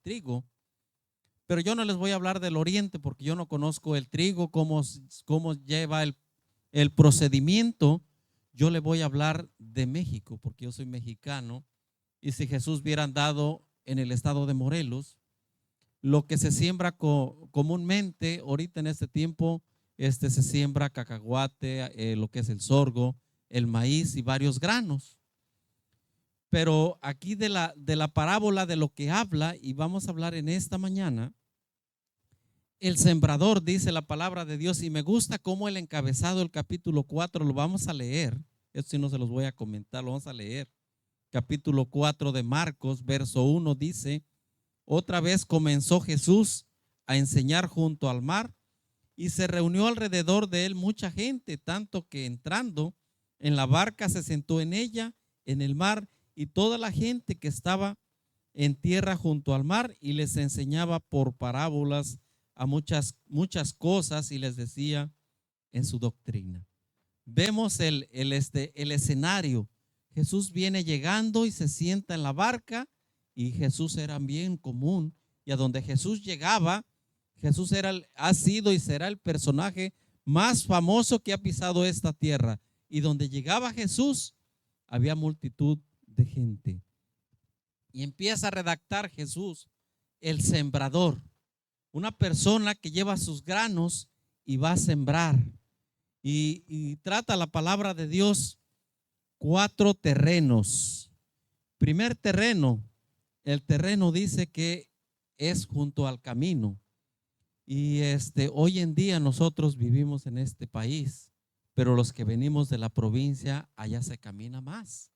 trigo. Pero yo no les voy a hablar del oriente porque yo no conozco el trigo, cómo lleva el procedimiento. Yo le voy a hablar de México porque yo soy mexicano. Y si Jesús hubiera andado en el estado de Morelos, lo que se siembra comúnmente ahorita en este tiempo, se siembra cacahuate, lo que es el sorgo, el maíz y varios granos. Pero aquí de la parábola de lo que habla, y vamos a hablar en esta mañana, el sembrador, dice la palabra de Dios, y me gusta cómo el encabezado del capítulo 4 lo vamos a leer. Esto sí no se los voy a comentar, lo vamos a leer. Capítulo 4 de Marcos, verso 1 dice: otra vez comenzó Jesús a enseñar junto al mar, y se reunió alrededor de él mucha gente, tanto que entrando en la barca se sentó en ella, en el mar, y toda la gente que estaba en tierra junto al mar, y les enseñaba por parábolas a muchas cosas, y les decía en su doctrina. Vemos el escenario. Jesús viene llegando y se sienta en la barca, y Jesús era bien común, y a donde Jesús llegaba, Jesús ha sido y será el personaje más famoso que ha pisado esta tierra, y donde llegaba Jesús había multitud de gente. Y empieza a redactar Jesús el sembrador, una persona que lleva sus granos y va a sembrar, y trata la palabra de Dios 4 terrenos. Primer terreno, el terreno dice que es junto al camino. Y hoy en día nosotros vivimos en este país, pero los que venimos de la provincia, allá se camina más.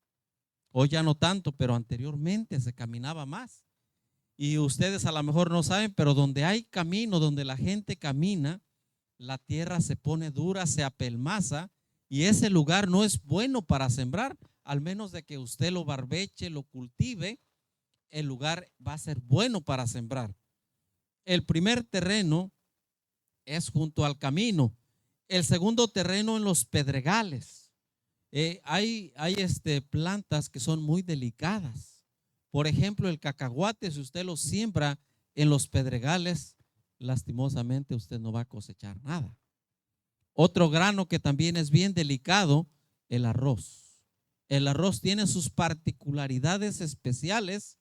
Hoy ya no tanto, pero anteriormente se caminaba más. Y ustedes a lo mejor no saben, pero donde hay camino, donde la gente camina, la tierra se pone dura, se apelmaza, y ese lugar no es bueno para sembrar, al menos de que usted lo barbeche, lo cultive, el lugar va a ser bueno para sembrar. El primer terreno es junto al camino. El segundo terreno en los pedregales. Hay plantas que son muy delicadas. Por ejemplo, el cacahuate, si usted lo siembra en los pedregales, lastimosamente usted no va a cosechar nada. Otro grano que también es bien delicado, el arroz. El arroz tiene sus particularidades especiales,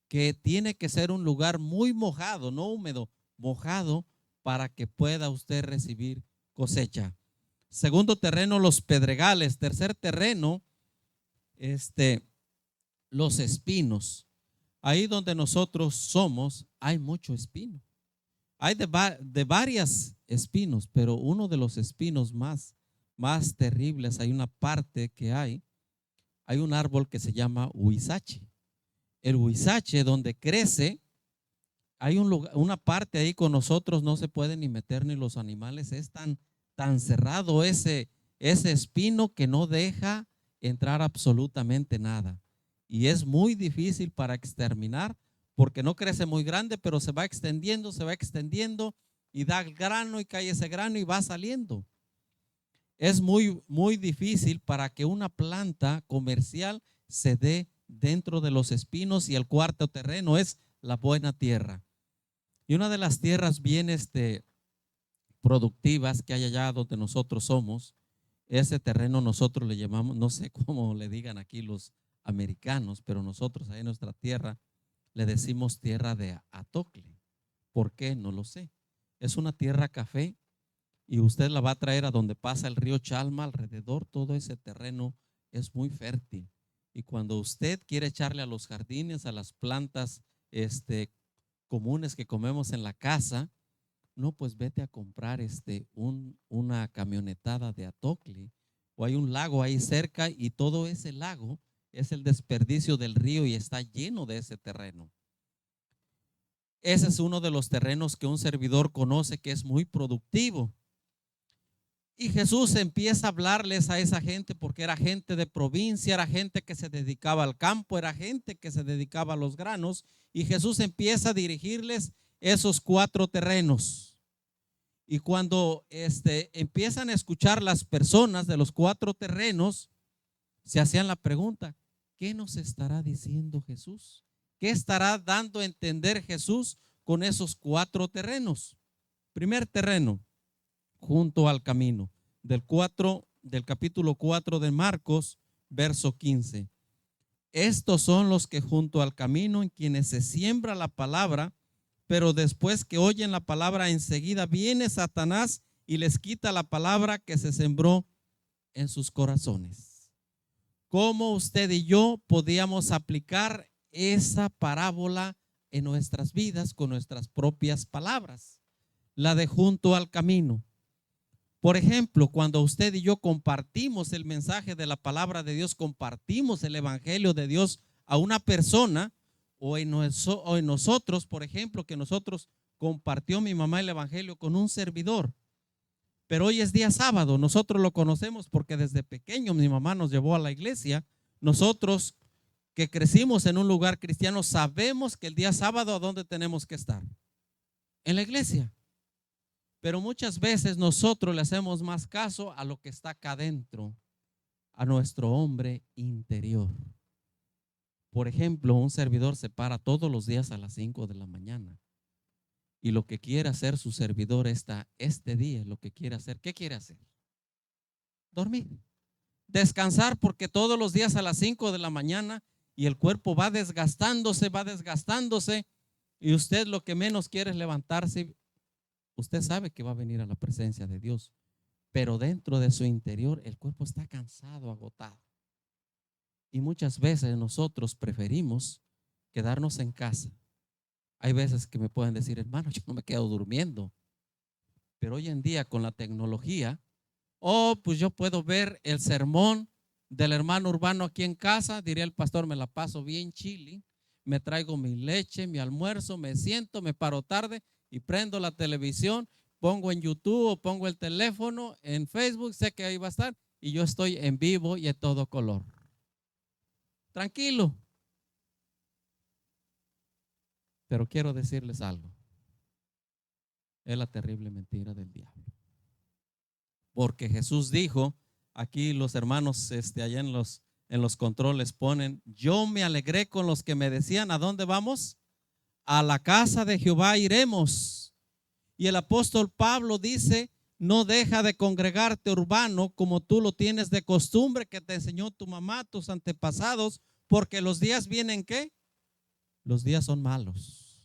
que tiene que ser un lugar muy mojado, no húmedo, mojado, para que pueda usted recibir cosecha. Segundo terreno, los pedregales. Tercer terreno, los espinos. Ahí donde nosotros somos hay mucho espino. Hay de varias espinos, pero uno de los espinos más terribles, hay una parte que hay un árbol que se llama huizache. El huizache, donde crece, hay una parte ahí con nosotros, no se pueden ni meter ni los animales, es tan cerrado ese espino que no deja entrar absolutamente nada. Y es muy difícil para exterminar, porque no crece muy grande, pero se va extendiendo y da el grano y cae ese grano y va saliendo. Es muy, muy difícil para que una planta comercial se dé dentro de los espinos. Y el cuarto terreno es la buena tierra. Y una de las tierras bien productivas que hay allá donde nosotros somos, ese terreno nosotros le llamamos, no sé cómo le digan aquí los americanos, pero nosotros ahí en nuestra tierra le decimos tierra de atocle. ¿Por qué? No lo sé. Es una tierra café, y usted la va a traer a donde pasa el río Chalma, alrededor todo ese terreno es muy fértil. Y cuando usted quiere echarle a los jardines, a las plantas comunes que comemos en la casa, no, pues vete a comprar una camionetada de atocle, o hay un lago ahí cerca, y todo ese lago es el desperdicio del río y está lleno de ese terreno. Ese es uno de los terrenos que un servidor conoce, que es muy productivo. Y Jesús empieza a hablarles a esa gente, porque era gente de provincia, era gente que se dedicaba al campo, era gente que se dedicaba a los granos, y Jesús empieza a dirigirles esos 4 terrenos. Y cuando empiezan a escuchar las personas de los 4 terrenos, se hacían la pregunta: ¿qué nos estará diciendo Jesús? ¿Qué estará dando a entender Jesús con esos 4 terrenos? Primer terreno, junto al camino, del capítulo 4 de Marcos, verso 15. Estos son los que junto al camino en quienes se siembra la palabra, pero después que oyen la palabra enseguida viene Satanás y les quita la palabra que se sembró en sus corazones. ¿Cómo usted y yo podíamos aplicar esa parábola en nuestras vidas con nuestras propias palabras? La de junto al camino. Por ejemplo, cuando usted y yo compartimos el mensaje de la palabra de Dios, compartimos el evangelio de Dios a una persona o en nosotros, por ejemplo, que nosotros compartió mi mamá el evangelio con un servidor. Pero hoy es día sábado, nosotros lo conocemos porque desde pequeño mi mamá nos llevó a la iglesia. Nosotros que crecimos en un lugar cristiano sabemos que el día sábado, ¿a dónde tenemos que estar? En la iglesia. Pero muchas veces nosotros le hacemos más caso a lo que está acá adentro, a nuestro hombre interior. Por ejemplo, un servidor se para todos los días a las 5 de la mañana y lo que quiere hacer su servidor este día, lo que quiere hacer, ¿qué quiere hacer? Dormir, descansar, porque todos los días a las 5 de la mañana y el cuerpo va desgastándose y usted lo que menos quiere es levantarse. Usted sabe que va a venir a la presencia de Dios, pero dentro de su interior el cuerpo está cansado, agotado. Y muchas veces nosotros preferimos quedarnos en casa. Hay veces que me pueden decir, hermano, yo no me quedo durmiendo. Pero hoy en día con la tecnología, pues yo puedo ver el sermón del hermano Urbano aquí en casa. Diría el pastor, me la paso bien chilling. Me traigo mi leche, mi almuerzo, me siento, me paro tarde y prendo la televisión, pongo en YouTube o pongo el teléfono en Facebook, sé que ahí va a estar y yo estoy en vivo y en todo color. Tranquilo. Pero quiero decirles algo. Es la terrible mentira del diablo. Porque Jesús dijo, aquí los hermanos allá en los controles ponen, yo me alegré con los que me decían, ¿a dónde vamos? A la casa de Jehová iremos. Y el apóstol Pablo dice, no deja de congregarte, Urbano, como tú lo tienes de costumbre, que te enseñó tu mamá, tus antepasados, porque los días vienen, ¿qué? Los días son malos.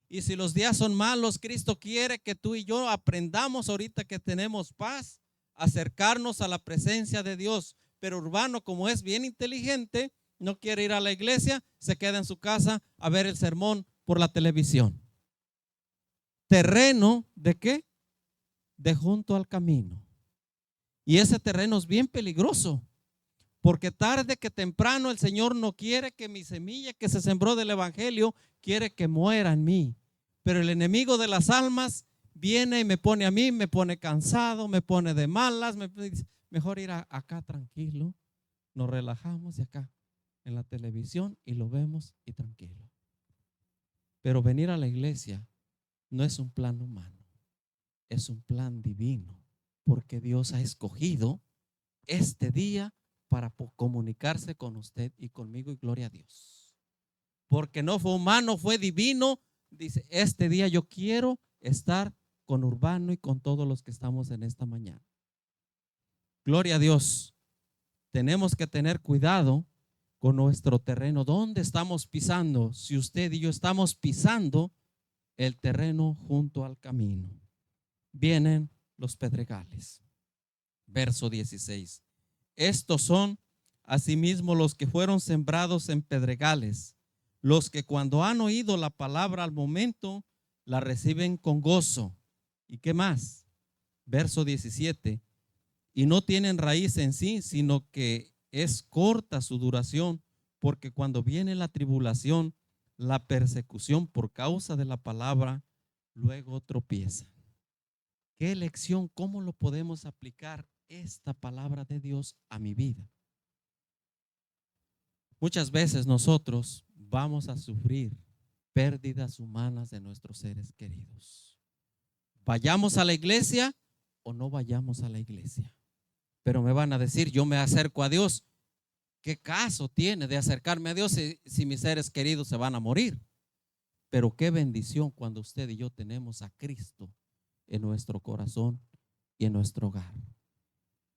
Y si los días son malos, Cristo quiere que tú y yo aprendamos ahorita que tenemos paz, acercarnos a la presencia de Dios. Pero Urbano, como es bien inteligente, no quiere ir a la iglesia, se queda en su casa a ver el sermón por la televisión. Terreno ¿de qué? De junto al camino. Y ese terreno es bien peligroso, porque tarde que temprano el Señor no quiere que mi semilla que se sembró del evangelio, quiere que muera en mí. Pero el enemigo de las almas viene y me pone a mí, me pone cansado, me pone de malas, me dice, mejor ir acá tranquilo, nos relajamos y acá en la televisión y lo vemos y tranquilo. Pero venir a la iglesia no es un plan humano, es un plan divino, porque Dios ha escogido este día para comunicarse con usted y conmigo, y gloria a Dios. Porque no fue humano, fue divino. Dice, este día yo quiero estar con Urbano y con todos los que estamos en esta mañana. Gloria a Dios. Tenemos que tener cuidado con nuestro terreno. ¿Dónde estamos pisando? Si usted y yo estamos pisando el terreno junto al camino, vienen los pedregales. Verso 16. Estos son asimismo los que fueron sembrados en pedregales, los que cuando han oído la palabra al momento la reciben con gozo. ¿Y qué más? Verso 17. Y no tienen raíz en sí, sino que es corta su duración, porque cuando viene la tribulación, la persecución por causa de la palabra, luego tropiezan. ¿Qué lección? ¿Cómo lo podemos aplicar esta palabra de Dios a mi vida? Muchas veces nosotros vamos a sufrir pérdidas humanas de nuestros seres queridos. Vayamos a la iglesia o no vayamos a la iglesia. Pero me van a decir, yo me acerco a Dios. ¿qué caso tiene de acercarme a Dios si mis seres queridos se van a morir? Pero qué bendición cuando usted y yo tenemos a Cristo en nuestro corazón y en nuestro hogar.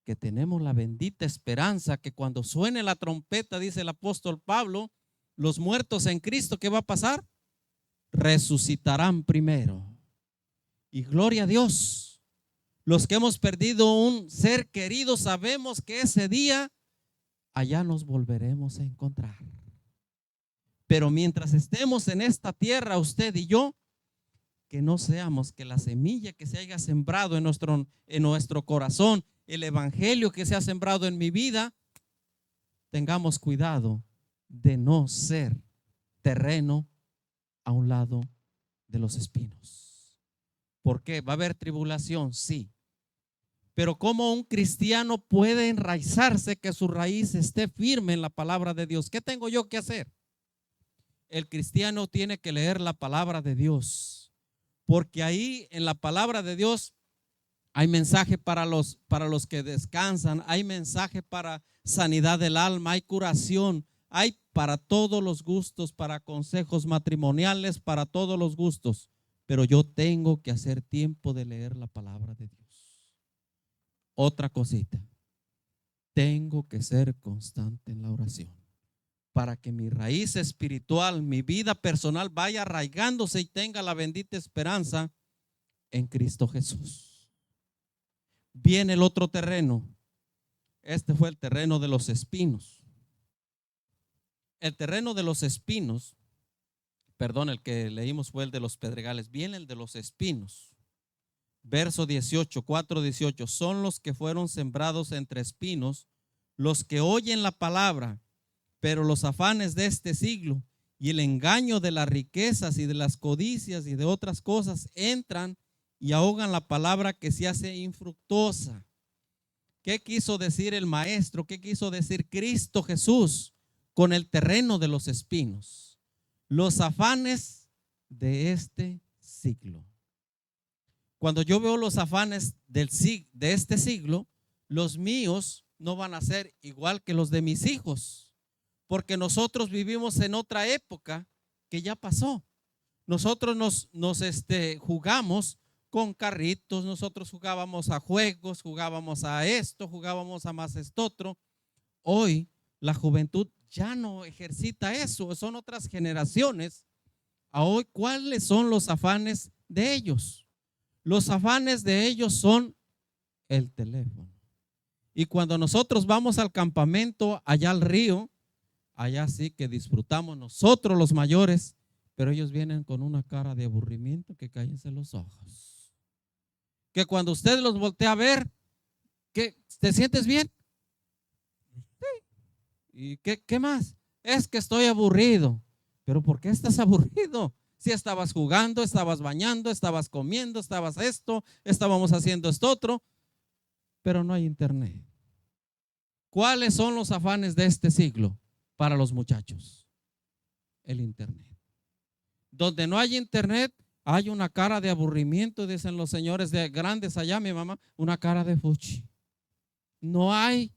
Que tenemos la bendita esperanza que cuando suene la trompeta, dice el apóstol Pablo, los muertos en Cristo, ¿qué va a pasar? Resucitarán primero. Y gloria a Dios. Los que hemos perdido un ser querido, sabemos que ese día allá nos volveremos a encontrar. Pero mientras estemos en esta tierra, usted y yo, que no seamos que la semilla que se haya sembrado en nuestro corazón, el evangelio que se ha sembrado en mi vida, tengamos cuidado de no ser terreno a un lado de los espinos. ¿Por qué? ¿Va a haber tribulación? Sí. Pero ¿cómo un cristiano puede enraizarse, que su raíz esté firme en la palabra de Dios? ¿Qué tengo yo que hacer? El cristiano tiene que leer la palabra de Dios, porque ahí en la palabra de Dios hay mensaje para los que descansan, hay mensaje para sanidad del alma, hay curación, hay para todos los gustos, para consejos matrimoniales, para todos los gustos. Pero yo tengo que hacer tiempo de leer la palabra de Dios. Otra cosita, tengo que ser constante en la oración, para que mi raíz espiritual, mi vida personal vaya arraigándose y tenga la bendita esperanza en Cristo Jesús. Viene el otro terreno. Este fue el terreno de los espinos. El terreno de los espinos, perdón, el que leímos fue el de los pedregales. Viene el de los espinos. Verso 18, 4:18. Son los que fueron sembrados entre espinos, los que oyen la palabra, pero los afanes de este siglo y el engaño de las riquezas y de las codicias y de otras cosas entran y ahogan la palabra, que se hace infructuosa. ¿Qué quiso decir el maestro? ¿Qué quiso decir Cristo Jesús con el terreno de los espinos? Los afanes de este siglo. Cuando yo veo los afanes de este siglo, los míos no van a ser igual que los de mis hijos, porque nosotros vivimos en otra época que ya pasó. Nosotros nos jugamos con carritos, nosotros jugábamos a juegos, jugábamos a esto, jugábamos a más esto otro. Hoy la juventud ya no ejercita eso, son otras generaciones. A hoy, ¿cuáles son los afanes de ellos? Los afanes de ellos son el teléfono. Y cuando nosotros vamos al campamento, allá al río, allá sí que disfrutamos nosotros los mayores, pero ellos vienen con una cara de aburrimiento que cállense los ojos. Que cuando usted los voltea a ver, ¿qué, te sientes bien? Sí. ¿Y qué más? Es que estoy aburrido. ¿Pero por qué estás aburrido? Si estabas jugando, estabas bañando, estabas comiendo, estabas esto, estábamos haciendo esto otro, pero no hay internet. ¿Cuáles son los afanes de este siglo para los muchachos? El internet. Donde no hay internet, hay una cara de aburrimiento, dicen los señores de grandes allá, mi mamá, una cara de fuchi. No hay,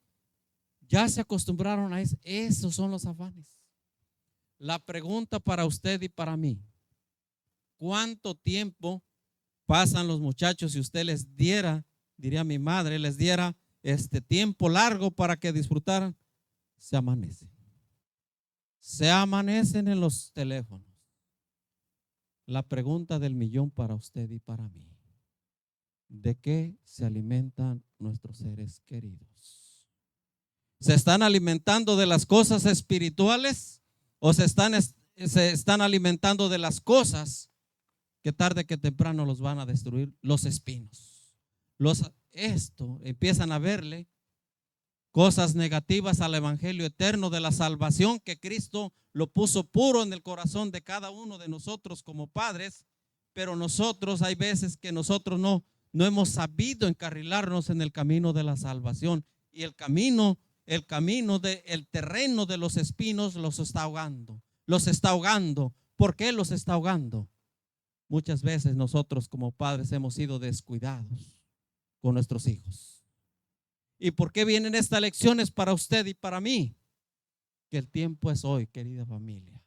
ya se acostumbraron a eso. Esos son los afanes. La pregunta para usted y para mí: ¿cuánto tiempo pasan los muchachos si usted les diera, diría mi madre, les diera este tiempo largo para que disfrutaran? Se amanecen. Se amanecen en los teléfonos. La pregunta del millón para usted y para mí: ¿de qué se alimentan nuestros seres queridos? ¿Se están alimentando de las cosas espirituales o se están alimentando de las cosas que tarde que temprano los van a destruir? Los espinos. Esto empiezan a verle cosas negativas al evangelio eterno de la salvación, que Cristo lo puso puro en el corazón de cada uno de nosotros como padres, pero nosotros hay veces que nosotros no hemos sabido encarrilarnos en el camino de la salvación, y el terreno de los espinos los está ahogando. ¿Por qué los está ahogando? Muchas veces nosotros como padres hemos sido descuidados con nuestros hijos. ¿Y por qué vienen estas lecciones para usted y para mí? que el tiempo es hoy, querida familia,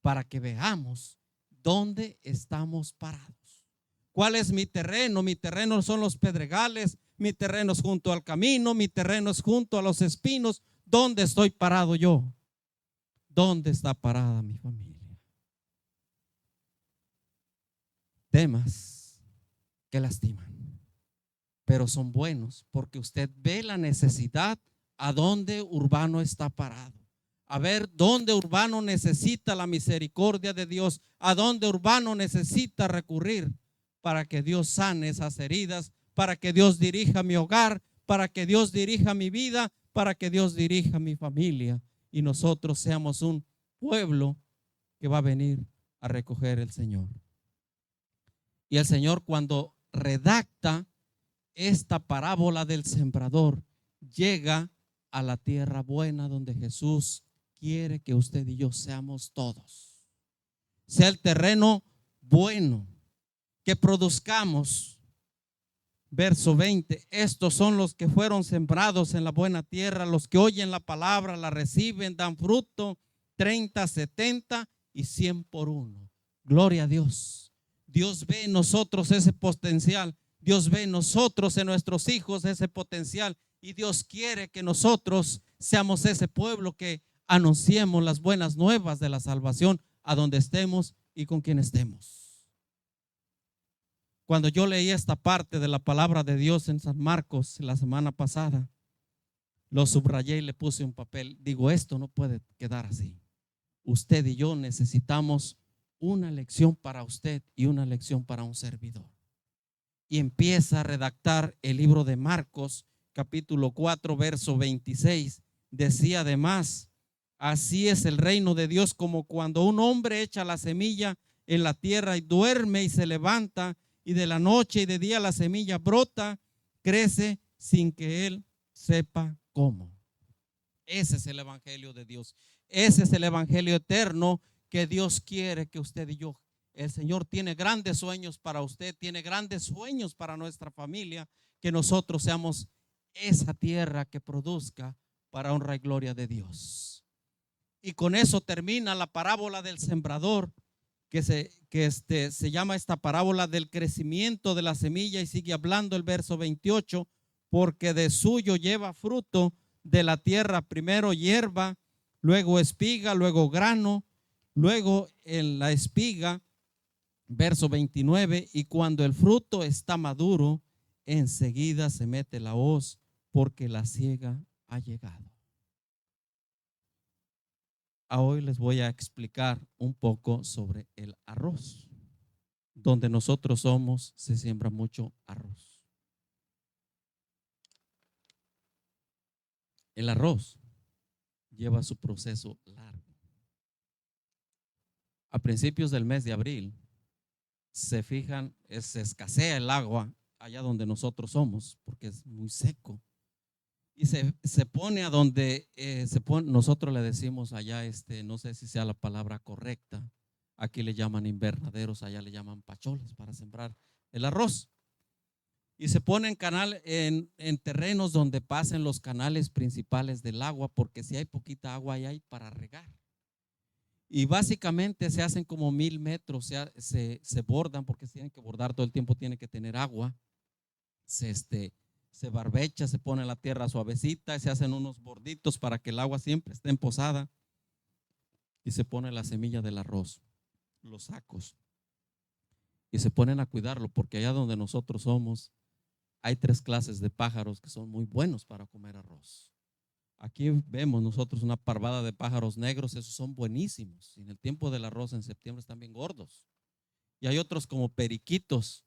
para que veamos dónde estamos parados. ¿Cuál es mi terreno? Mi terreno son los pedregales, mi terreno es junto al camino, mi terreno es junto a los espinos. ¿Dónde estoy parado yo? ¿Dónde está parada mi familia? Temas que lastiman, pero son buenos porque usted ve la necesidad a dónde Urbano está parado. A ver dónde Urbano necesita la misericordia de Dios, a dónde Urbano necesita recurrir para que Dios sane esas heridas, para que Dios dirija mi hogar, para que Dios dirija mi vida, para que Dios dirija mi familia y nosotros seamos un pueblo que va a venir a recoger el Señor. Y el Señor, cuando redacta esta parábola del sembrador, llega a la tierra buena donde Jesús quiere que usted y yo seamos todos. Sea el terreno bueno, que produzcamos. Verso 20, estos son los que fueron sembrados en la buena tierra, los que oyen la palabra, la reciben, dan fruto, 30, 70 y 100 por uno. Gloria a Dios. Dios ve en nosotros ese potencial. Dios ve en nosotros, en nuestros hijos, ese potencial. Y Dios quiere que nosotros seamos ese pueblo que anunciemos las buenas nuevas de la salvación a donde estemos y con quien estemos. Cuando yo leí esta parte de la palabra de Dios en San Marcos la semana pasada, lo subrayé y le puse un papel. Digo, esto no puede quedar así. Usted y yo necesitamos una lección para usted y una lección para un servidor. Y empieza a redactar el libro de Marcos, capítulo 4, verso 26. Decía además, así es el reino de Dios como cuando un hombre echa la semilla en la tierra y duerme y se levanta, y de la noche y de día la semilla brota, crece sin que él sepa cómo. Ese es el evangelio de Dios. Ese es el evangelio eterno que Dios quiere que usted y yo. El Señor tiene grandes sueños para usted, tiene grandes sueños para nuestra familia, que nosotros seamos esa tierra que produzca para honra y gloria de Dios. Y con eso termina la parábola del sembrador, que se llama esta parábola del crecimiento de la semilla, y sigue hablando el verso 28, porque de suyo lleva fruto de la tierra, primero hierba, luego espiga, luego grano, luego en la espiga, verso 29, y cuando el fruto está maduro, enseguida se mete la hoz, porque la siega ha llegado. Hoy les voy a explicar un poco sobre el arroz. Donde nosotros somos, se siembra mucho arroz. El arroz lleva su proceso largo. A principios del mes de abril, se escasea el agua allá donde nosotros somos, porque es muy seco. Y se pone a donde nosotros le decimos allá, no sé si sea la palabra correcta, aquí le llaman invernaderos, allá le llaman pacholas para sembrar el arroz. Y se pone en terrenos donde pasen los canales principales del agua, porque si hay poquita agua ahí hay para regar. Y básicamente se hacen como 1000 metros, se bordan, porque tienen que bordar todo el tiempo, tiene que tener agua. Se barbecha, se pone la tierra suavecita, se hacen unos borditos para que el agua siempre esté posada, y se pone la semilla del arroz, los sacos, y se ponen a cuidarlo, porque allá donde nosotros somos hay 3 clases de pájaros que son muy buenos para comer arroz. Aquí vemos nosotros una parvada de pájaros negros, esos son buenísimos. En el tiempo del arroz en septiembre están bien gordos. Y hay otros como periquitos,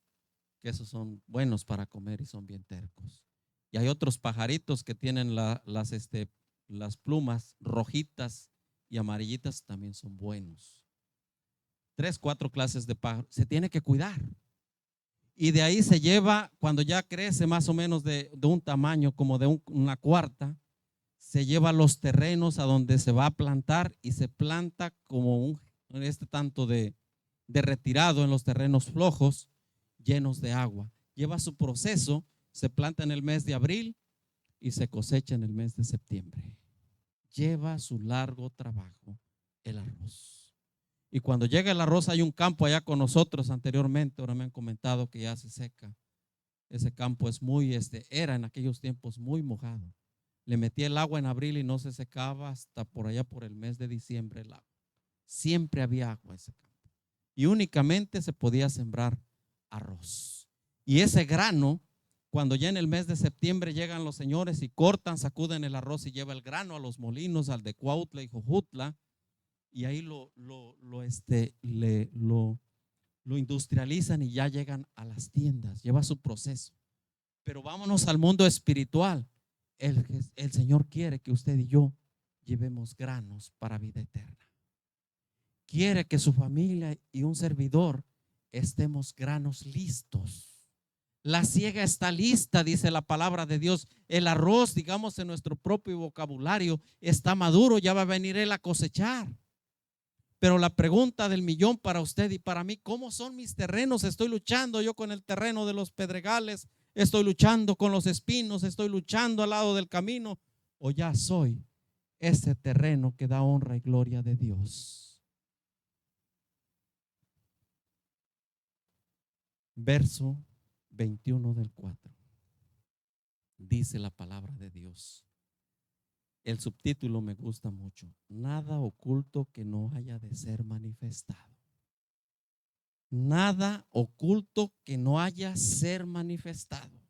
que esos son buenos para comer y son bien tercos. Y hay otros pajaritos que tienen las plumas rojitas y amarillitas, también son buenos. 3, 4 clases de pájaros. Se tiene que cuidar. Y de ahí se lleva, cuando ya crece más o menos de un tamaño como de una cuarta, se lleva a los terrenos a donde se va a plantar, y se planta como tanto de retirado en los terrenos flojos, llenos de agua. Lleva su proceso, se planta en el mes de abril y se cosecha en el mes de septiembre. lleva su largo trabajo el arroz. Y cuando llega el arroz, hay un campo allá con nosotros anteriormente, ahora me han comentado que ya se seca. Ese campo es muy, era en aquellos tiempos muy mojado. Le metí el agua en abril y no se secaba hasta por allá por el mes de diciembre el agua. Siempre había agua en ese campo. Y únicamente se podía sembrar arroz. Y ese grano, cuando ya en el mes de septiembre llegan los señores y cortan, sacuden el arroz y lleva el grano a los molinos, al de Cuautla y Jojutla, y ahí lo industrializan y ya llegan a las tiendas, lleva su proceso. Pero vámonos al mundo espiritual. El Señor quiere que usted y yo llevemos granos para vida eterna. Quiere que su familia y un servidor estemos granos listos. La siega está lista, dice la palabra de Dios. El arroz, digamos en nuestro propio vocabulario, está maduro, ya va a venir él a cosechar. Pero la pregunta del millón para usted y para mí: ¿cómo son mis terrenos? Estoy luchando yo con el terreno de los pedregales, estoy luchando con los espinos, estoy luchando al lado del camino, o ya soy ese terreno que da honra y gloria de Dios. Verso 21 del 4. Dice la palabra de Dios. El subtítulo me gusta mucho: nada oculto que no haya de ser manifestado. Nada oculto que no haya ser manifestado.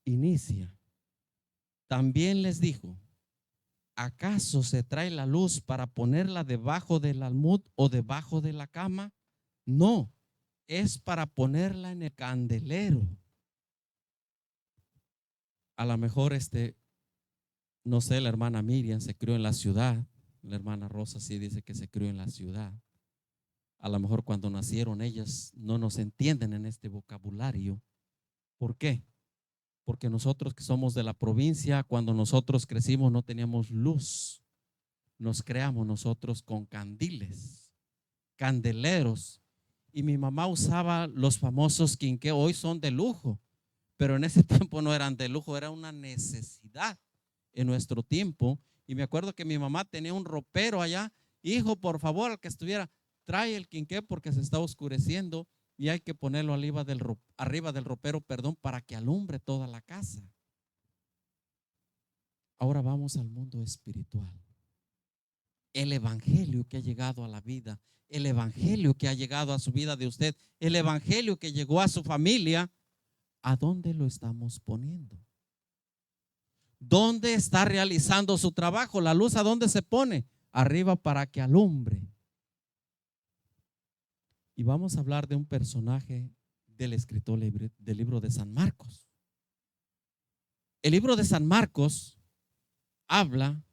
Inicia. También les dijo: ¿acaso se trae la luz para ponerla debajo del almud o debajo de la cama? No, es para ponerla en el candelero. A lo mejor no sé, la hermana Miriam se crió en la ciudad, la hermana Rosa sí dice que se crió en la ciudad. A lo mejor cuando nacieron ellas no nos entienden en este vocabulario. ¿Por qué? Porque nosotros que somos de la provincia, cuando nosotros crecimos no teníamos luz. Nos creamos nosotros con candiles, candeleros. Y mi mamá usaba los famosos quinqué, hoy son de lujo, pero en ese tiempo no eran de lujo, era una necesidad en nuestro tiempo. Y me acuerdo que mi mamá tenía un ropero allá: hijo, por favor, al que estuviera, trae el quinqué porque se está oscureciendo y hay que ponerlo arriba del ropero, para que alumbre toda la casa. Ahora vamos al mundo espiritual. El evangelio que ha llegado a la vida, el evangelio que ha llegado a su vida de usted, el evangelio que llegó a su familia, ¿a dónde lo estamos poniendo? ¿Dónde está realizando su trabajo? La luz, ¿a dónde se pone? Arriba, para que alumbre. Y vamos a hablar de un personaje del escritor del libro de San Marcos. El libro de San Marcos habla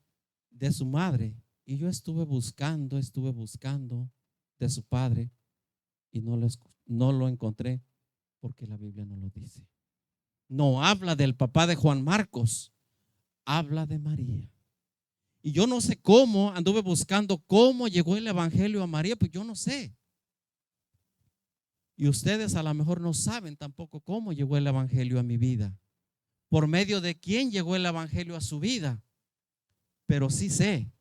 de su madre, y yo estuve buscando de su padre y no lo encontré, porque la Biblia no lo dice. No habla del papá de Juan Marcos, habla de María. Y yo no sé cómo, anduve buscando cómo llegó el evangelio a María, pues yo no sé. Y ustedes a lo mejor no saben tampoco cómo llegó el evangelio a mi vida, por medio de quién llegó el evangelio a su vida. Pero sí sé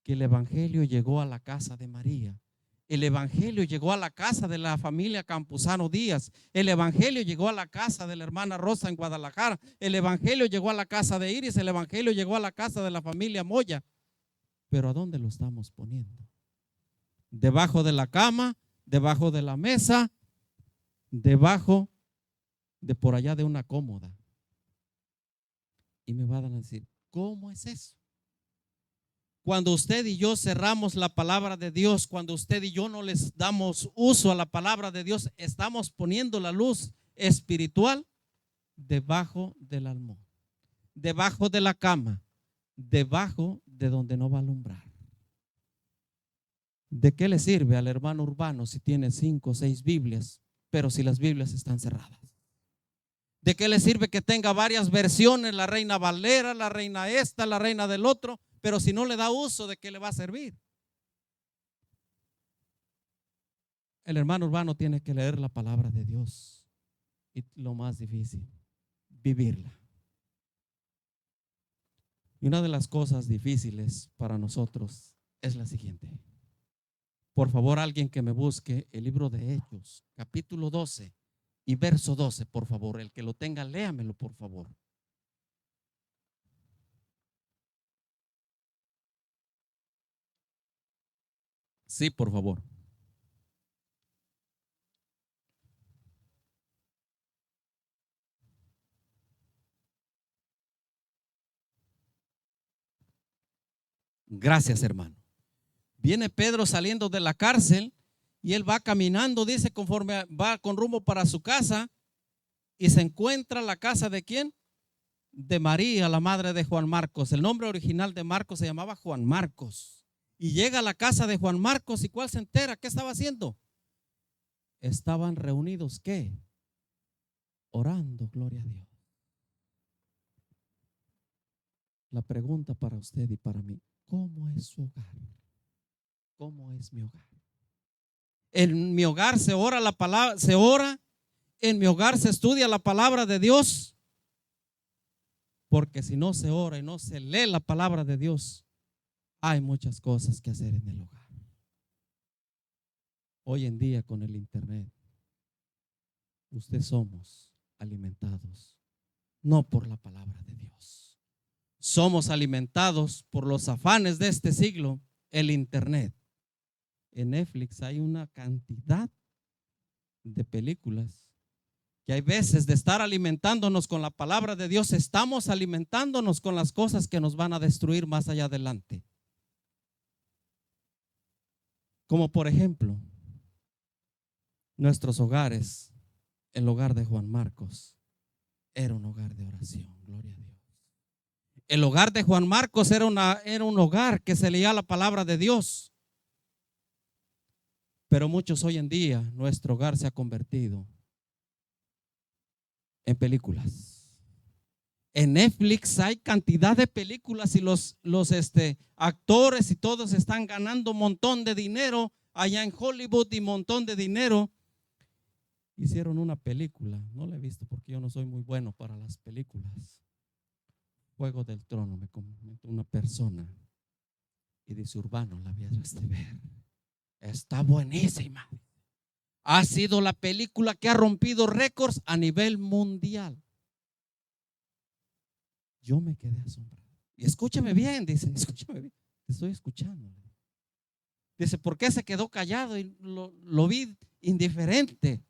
que el evangelio llegó a la casa de María. El evangelio llegó a la casa de la familia Campuzano Díaz. El evangelio llegó a la casa de la hermana Rosa en Guadalajara. El evangelio llegó a la casa de Iris. El evangelio llegó a la casa de la familia Moya. Pero ¿a dónde lo estamos poniendo? Debajo de la cama, debajo de la mesa, debajo de por allá de una cómoda. Y me van a decir: ¿cómo es eso? Cuando usted y yo cerramos la palabra de Dios, cuando usted y yo no les damos uso a la palabra de Dios, estamos poniendo la luz espiritual debajo del almohad, debajo de la cama, debajo de donde no va a alumbrar. ¿De qué le sirve al hermano Urbano si tiene 5 o 6 Biblias, pero si las Biblias están cerradas? ¿De qué le sirve que tenga varias versiones, la Reina Valera, la Reina esta, la Reina del otro, pero si no le da uso, ¿de qué le va a servir? El hermano Urbano tiene que leer la palabra de Dios, y lo más difícil, vivirla. Y una de las cosas difíciles para nosotros es la siguiente. Por favor, alguien que me busque el libro de Hechos, capítulo 12 y verso 12, por favor. El que lo tenga, léamelo, por favor. Sí, por favor. Gracias, hermano. Viene Pedro saliendo de la cárcel y él va caminando, dice, conforme va con rumbo para su casa y se encuentra la casa de ¿quién? De María, la madre de Juan Marcos. El nombre original de Marcos se llamaba Juan Marcos. Y llega a la casa de Juan Marcos y ¿cuál se entera? ¿Qué estaba haciendo? Estaban reunidos, ¿qué? Orando, gloria a Dios. La pregunta para usted y para mí, ¿cómo es su hogar? ¿Cómo es mi hogar? En mi hogar se ora la palabra, se ora, en mi hogar se estudia la palabra de Dios, porque si no se ora y no se lee la palabra de Dios, hay muchas cosas que hacer en el hogar. Hoy en día con el internet, usted somos alimentados, no por la palabra de Dios. Somos alimentados por los afanes de este siglo, el internet. En Netflix hay una cantidad de películas que hay veces de estar alimentándonos con la palabra de Dios, estamos alimentándonos con las cosas que nos van a destruir más allá adelante. Como por ejemplo, nuestros hogares, el hogar de Juan Marcos era un hogar de oración, gloria a Dios. El hogar de Juan Marcos era un hogar que se leía la palabra de Dios. Pero muchos hoy en día, nuestro hogar se ha convertido en películas. En Netflix hay cantidad de películas y los actores y todos están ganando un montón de dinero allá en Hollywood y un montón de dinero. Hicieron una película, no la he visto porque yo no soy muy bueno para las películas. Juego del Trono, me comentó una persona y dice, Urbano, la voy a ver. Está buenísima. Ha sido la película que ha rompido récords a nivel mundial. Yo me quedé asombrado. Y escúchame bien, dice, escúchame bien. Te estoy escuchando. Dice, ¿por qué se quedó callado? Y lo vi indiferente.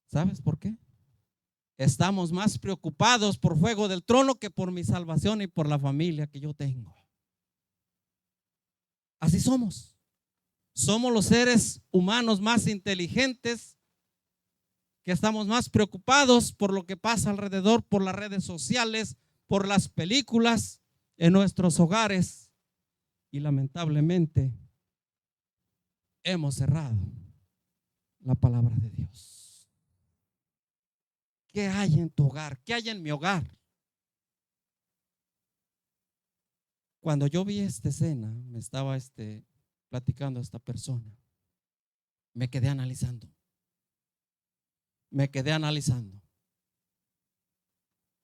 ¿Sabes por qué? Estamos más preocupados por Juego del Trono que por mi salvación y por la familia que yo tengo. Así somos. Somos los seres humanos más inteligentes, que estamos más preocupados por lo que pasa alrededor, por las redes sociales, por las películas en nuestros hogares. Y lamentablemente hemos cerrado la palabra de Dios. ¿Qué hay en tu hogar? ¿Qué hay en mi hogar? Cuando yo vi esta escena, me estaba platicando a esta persona, me quedé analizando.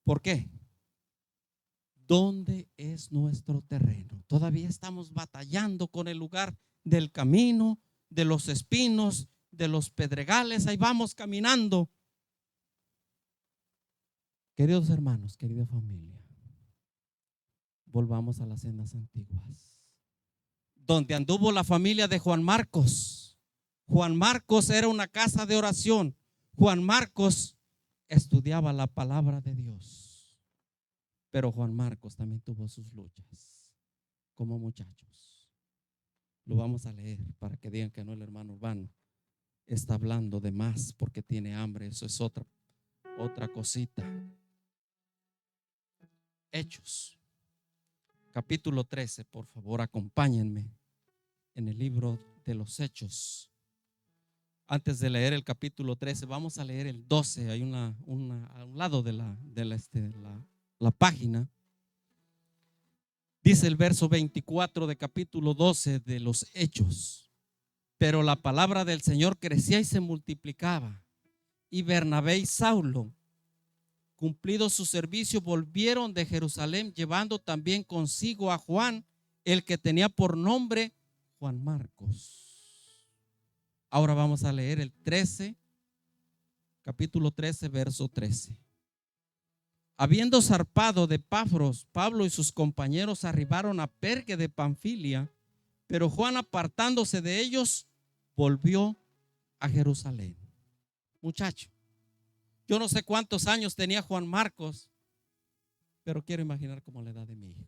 ¿Por qué? ¿Dónde es nuestro terreno? Todavía estamos batallando con el lugar del camino, de los espinos, de los pedregales. Ahí vamos caminando. Queridos hermanos, querida familia, volvamos a las sendas antiguas, donde anduvo la familia de Juan Marcos. Juan Marcos era una casa de oración. Juan Marcos estudiaba la palabra de Dios. Pero Juan Marcos también tuvo sus luchas como muchachos. Lo vamos a leer para que digan que no, el hermano Urbano está hablando de más porque tiene hambre. Eso es otra cosita. Hechos, capítulo 13, por favor, acompáñenme en el libro de los Hechos. Antes de leer el capítulo 13, vamos a leer el 12. Hay a un lado de la página. Dice el verso 24 de capítulo 12 de los Hechos. Pero la palabra del Señor crecía y se multiplicaba. Y Bernabé y Saulo cumplido su servicio, volvieron de Jerusalén, llevando también consigo a Juan, el que tenía por nombre Juan Marcos. Ahora vamos a leer el 13, capítulo 13, verso 13. Habiendo zarpado de Pafros, Pablo y sus compañeros arribaron a Perge de Panfilia, pero Juan, apartándose de ellos, volvió a Jerusalén. Muchacho, yo no sé cuántos años tenía Juan Marcos, pero quiero imaginar como la edad de mi hijo.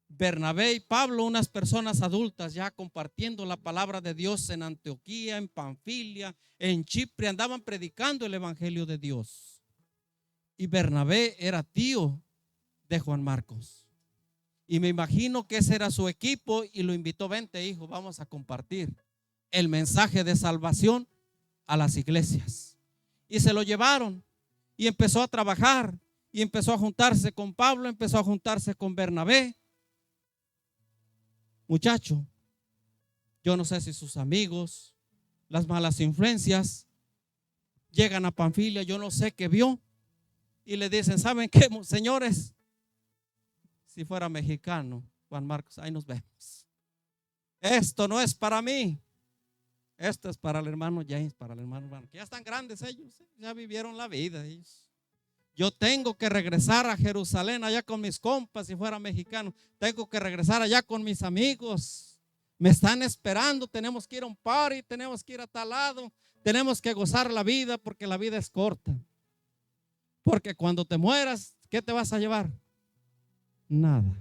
Bernabé y Pablo, unas personas adultas ya compartiendo la palabra de Dios en Antioquía, en Panfilia, en Chipre, andaban predicando el evangelio de Dios. Y Bernabé era tío de Juan Marcos. Y me imagino que ese era su equipo y lo invitó: vente, hijo, vamos a compartir el mensaje de salvación a las iglesias. Y se lo llevaron y empezó a trabajar y empezó a juntarse con Pablo, empezó a juntarse con Bernabé. Muchacho, yo no sé si sus amigos, las malas influencias, llegan a Panfilia, yo no sé qué vio, y le dicen: ¿saben qué, señores? Si fuera mexicano, Juan Marcos, ahí nos vemos. Esto no es para mí. Esto es para el hermano James, para el hermano, que ya están grandes ellos, ya vivieron la vida ellos. Yo tengo que regresar a Jerusalén allá con mis compas. Si fuera mexicano, tengo que regresar allá con mis amigos. Me están esperando, tenemos que ir a un party, tenemos que ir a tal lado, tenemos que gozar la vida porque la vida es corta. Porque cuando te mueras, ¿qué te vas a llevar? Nada.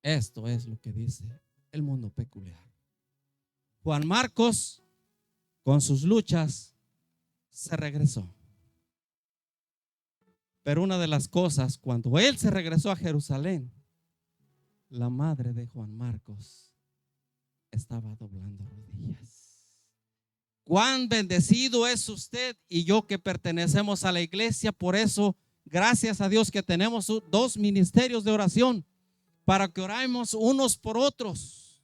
Esto es lo que dice el mundo peculiar. Juan Marcos, con sus luchas, se regresó. Pero una de las cosas, cuando él se regresó a Jerusalén, la madre de Juan Marcos estaba doblando rodillas. Cuán bendecido es usted y yo que pertenecemos a la iglesia. Por eso, gracias a Dios que tenemos 2 ministerios de oración para que oremos unos por otros.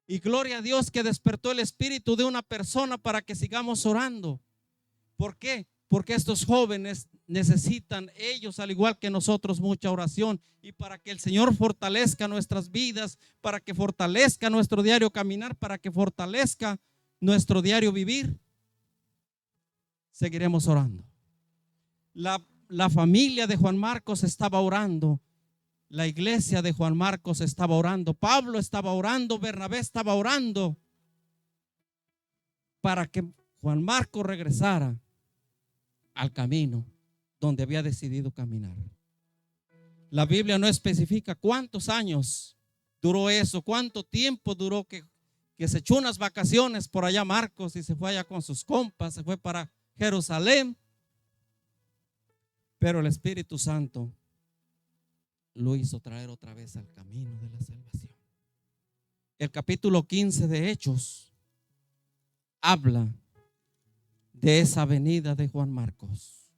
Y gloria a Dios que despertó el espíritu de una persona para que sigamos orando. ¿Por qué? Porque estos jóvenes necesitan, ellos al igual que nosotros, mucha oración. Y para que el Señor fortalezca nuestras vidas, para que fortalezca nuestro diario caminar, para que fortalezca nuestro diario vivir, seguiremos orando. La familia de Juan Marcos estaba orando. La iglesia de Juan Marcos estaba orando. Pablo estaba orando. Bernabé estaba orando para que Juan Marcos regresara al camino donde había decidido caminar. La Biblia no especifica cuántos años duró eso, cuánto tiempo duró que se echó unas vacaciones por allá Marcos y se fue allá con sus compas, se fue para Jerusalén. Pero el Espíritu Santo lo hizo traer otra vez al camino de la salvación. El capítulo 15 de Hechos habla de esa venida de Juan Marcos.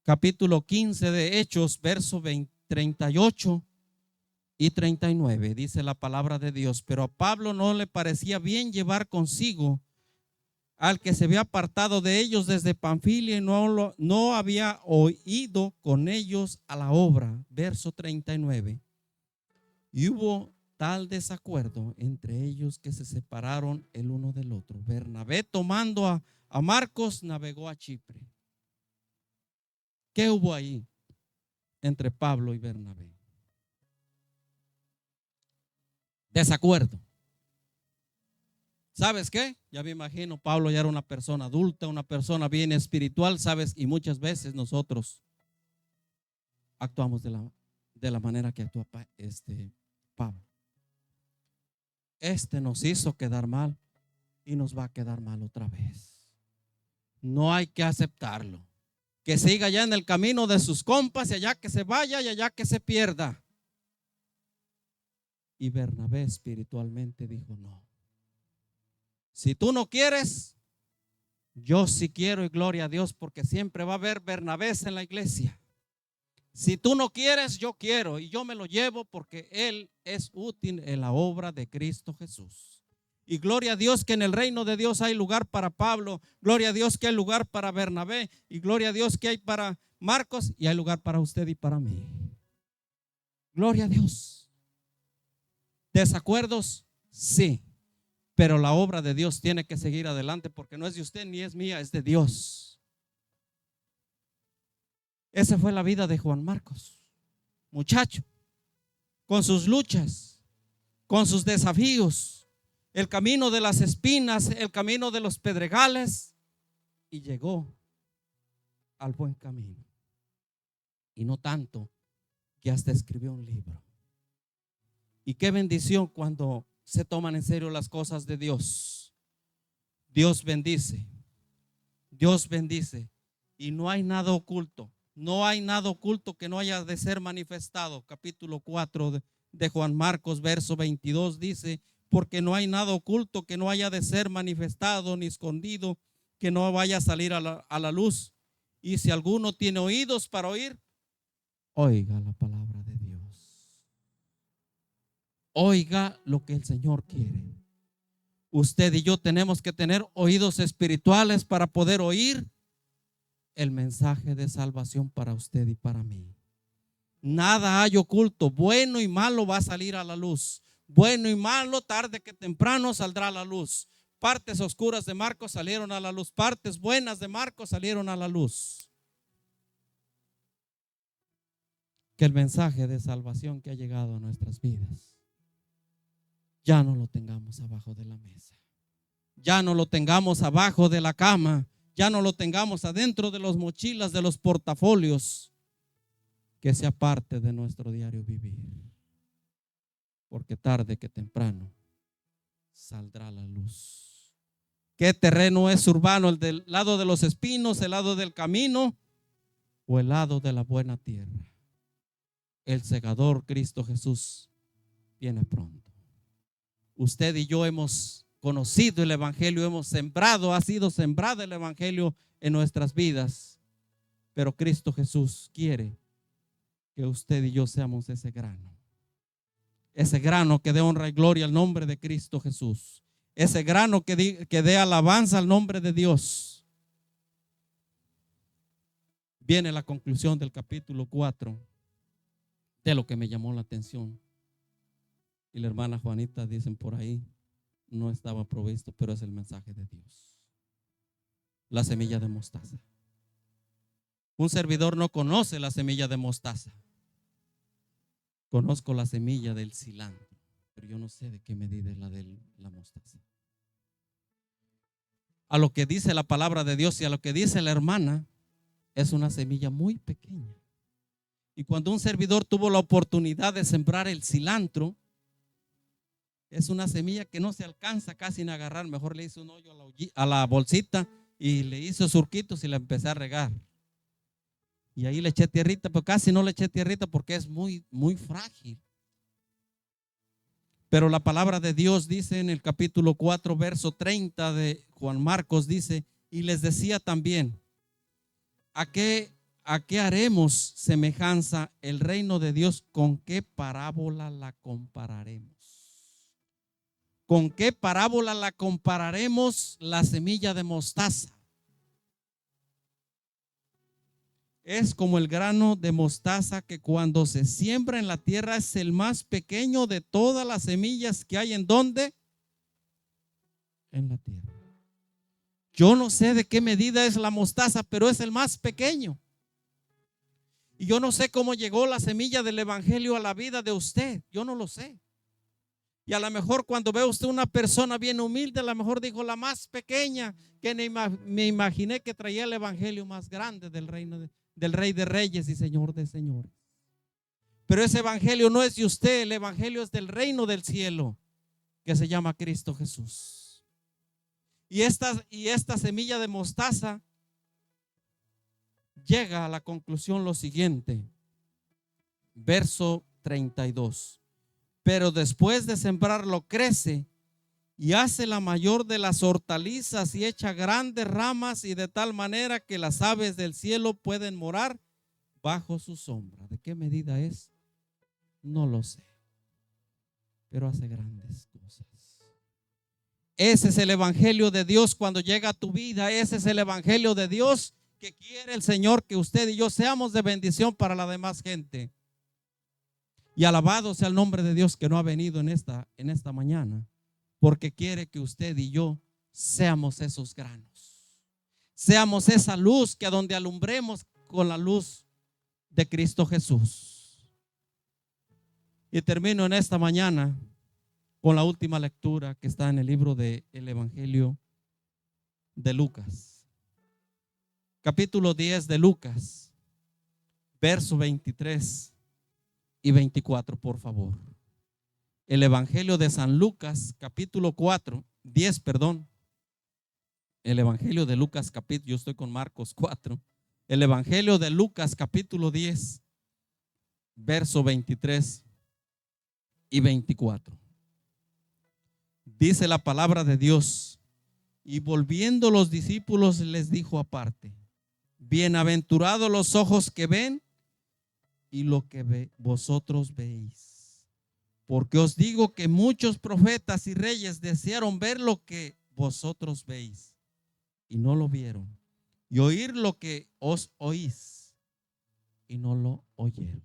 Capítulo 15 de Hechos, versos 38 y 39, dice la palabra de Dios: pero a Pablo no le parecía bien llevar consigo al que se había apartado de ellos desde Panfilia y no había oído con ellos a la obra. Verso 39. Y hubo tal desacuerdo entre ellos que se separaron el uno del otro. Bernabé, tomando a Marcos, navegó a Chipre. ¿Qué hubo ahí entre Pablo y Bernabé? Desacuerdo. ¿Sabes qué? Ya me imagino, Pablo ya era una persona adulta, una persona bien espiritual, ¿sabes? Y muchas veces nosotros actuamos de la manera que actúa Pablo. Nos hizo quedar mal y nos va a quedar mal otra vez. No hay que aceptarlo. Que siga ya en el camino de sus compas y allá que se vaya y allá que se pierda. Y Bernabé espiritualmente dijo: no. Si tú no quieres, yo sí quiero, y gloria a Dios, porque siempre va a haber Bernabés en la iglesia. Si tú no quieres, yo quiero, y yo me lo llevo porque él es útil en la obra de Cristo Jesús. Y gloria a Dios que en el reino de Dios hay lugar para Pablo, gloria a Dios que hay lugar para Bernabé, y gloria a Dios que hay para Marcos, y hay lugar para usted y para mí. Gloria a Dios. ¿Desacuerdos? Sí. Pero la obra de Dios tiene que seguir adelante, porque no es de usted ni es mía, es de Dios. Esa fue la vida de Juan Marcos, muchacho, con sus luchas, con sus desafíos, el camino de las espinas, el camino de los pedregales, y llegó al buen camino. Y no tanto que hasta escribió un libro. Y qué bendición cuando se toman en serio las cosas de Dios. Dios bendice, Dios bendice, y no hay nada oculto. No hay nada oculto que no haya de ser manifestado. Capítulo 4 de Juan Marcos, verso 22 dice: porque no hay nada oculto que no haya de ser manifestado ni escondido, que no vaya a salir a la luz. Y si alguno tiene oídos para oír, oiga la palabra de Dios. Oiga lo que el Señor quiere. Usted y yo tenemos que tener oídos espirituales para poder oír el mensaje de salvación para usted y para mí. Nada hay oculto. Bueno y malo va a salir a la luz. Bueno y malo, tarde que temprano saldrá a la luz. Partes oscuras de Marcos salieron a la luz. Partes buenas de Marcos salieron a la luz. Que el mensaje de salvación que ha llegado a nuestras vidas ya no lo tengamos abajo de la mesa. Ya no lo tengamos abajo de la cama. Ya no lo tengamos adentro de las mochilas, de los portafolios. Que sea parte de nuestro diario vivir. Porque tarde que temprano saldrá la luz. ¿Qué terreno es urbano? ¿El del lado de los espinos, el lado del camino o el lado de la buena tierra? El segador Cristo Jesús viene pronto. Usted y yo hemos conocido el evangelio, hemos sembrado, ha sido sembrado el evangelio en nuestras vidas, pero Cristo Jesús quiere que usted y yo seamos ese grano que dé honra y gloria al nombre de Cristo Jesús, ese grano que dé alabanza al nombre de Dios. Viene la conclusión del capítulo 4 de lo que me llamó la atención. Y la hermana Juanita, dicen por ahí, no estaba provisto, pero es el mensaje de Dios. La semilla de mostaza. Un servidor no conoce la semilla de mostaza. Conozco la semilla del cilantro, pero yo no sé de qué medida es la de la mostaza. A lo que dice la palabra de Dios y a lo que dice la hermana, es una semilla muy pequeña. Y cuando un servidor tuvo la oportunidad de sembrar el cilantro, es una semilla que no se alcanza casi en agarrar. Mejor le hice un hoyo a la bolsita y le hice surquitos y la empecé a regar. Y ahí le eché tierrita, pero casi no le eché tierrita porque es muy, muy frágil. Pero la palabra de Dios dice en el capítulo 4, verso 30 de Juan Marcos, dice: y les decía también, ¿a qué haremos semejanza el reino de Dios? ¿Con qué parábola la compararemos? ¿Con qué parábola la compararemos la semilla de mostaza? Es como el grano de mostaza que cuando se siembra en la tierra es el más pequeño de todas las semillas que hay. ¿En dónde? En la tierra. Yo no sé de qué medida es la mostaza, pero es el más pequeño. Y yo no sé cómo llegó la semilla del evangelio a la vida de usted. Yo no lo sé. Y a lo mejor cuando ve usted una persona bien humilde, a lo mejor dijo la más pequeña, que me imaginé que traía el evangelio más grande del reino del Rey de Reyes y Señor de Señores. Pero ese evangelio no es de usted, el evangelio es del reino del cielo, que se llama Cristo Jesús. Y esta semilla de mostaza llega a la conclusión lo siguiente, verso 32. Pero después de sembrarlo crece y hace la mayor de las hortalizas y echa grandes ramas, y de tal manera que las aves del cielo pueden morar bajo su sombra. ¿De qué medida es? No lo sé, pero hace grandes cosas. Ese es el evangelio de Dios cuando llega a tu vida. Ese es el evangelio de Dios que quiere el Señor, que usted y yo seamos de bendición para la demás gente. Y alabado sea el nombre de Dios que no ha venido en esta mañana, porque quiere que usted y yo seamos esos granos, seamos esa luz que a donde alumbremos con la luz de Cristo Jesús. Y termino en esta mañana con la última lectura que está en el libro del Evangelio de Lucas, capítulo 10 de Lucas, verso 23 y 24, por favor. El Evangelio de San Lucas, capítulo 10, perdón. El Evangelio de Lucas, yo estoy con Marcos 4. El Evangelio de Lucas, capítulo 10, verso 23 y 24. Dice la palabra de Dios: y volviendo los discípulos les dijo aparte: bienaventurados los ojos que ven y lo que vosotros veis, porque os digo que muchos profetas y reyes desearon ver lo que vosotros veis y no lo vieron, y oír lo que os oís y no lo oyeron.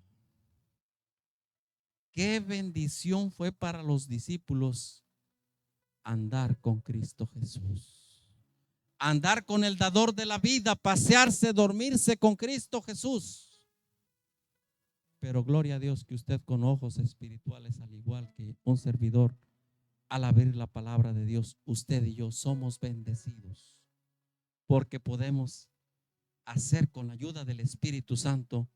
Qué bendición fue para los discípulos andar con Cristo Jesús, andar con el dador de la vida, pasearse, dormirse con Cristo Jesús. Pero gloria a Dios que usted, con ojos espirituales al igual que un servidor, al abrir la palabra de Dios, usted y yo somos bendecidos, porque podemos hacer con la ayuda del Espíritu Santo